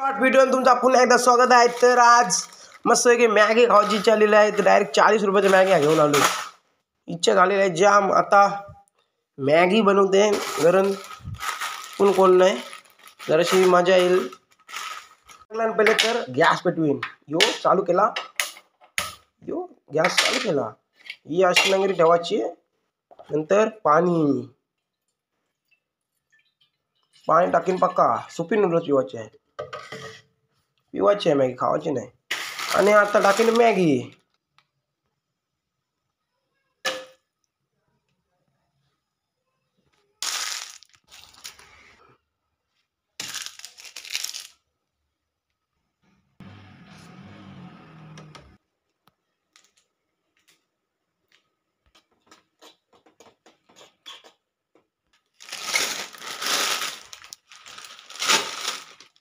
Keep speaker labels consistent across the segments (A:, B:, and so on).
A: Short video तुमचा पुन्हा एकदा स्वागत आहे। तर आज मस्त की मॅगी खावायची चाललेली आहे। तर डायरेक्ट 40 रुपयाची मॅगी घेऊन आलो। इच्छा झालेली आहे जाम। आता मॅगी बनवते कारण कोण नाही, जराशी मजा येईल। पहिले तर गॅस पेटवीन चालू केला, गॅस चालू केला, ही अशी लंगरी ठेवायची। नंतर पाणी टाकीन पक्का सुपी नूडल्स पिवायचे आहे मॅगी खावायची नाही। आणि आता टाकीन मॅगी।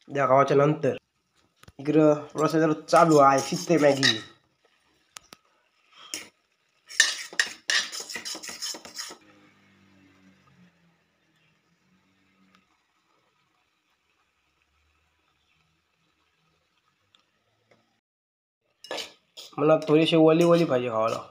A: त्या खावाच्या नंतर इकडं प्रोसेसर चालू आहे, शिजते मॅगी। मला थोडीशी ओली पाहिजे खावायला।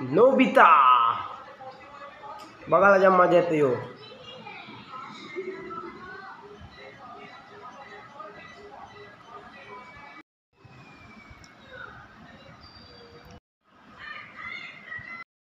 A: नोबिता बघायला जाम मजा येते।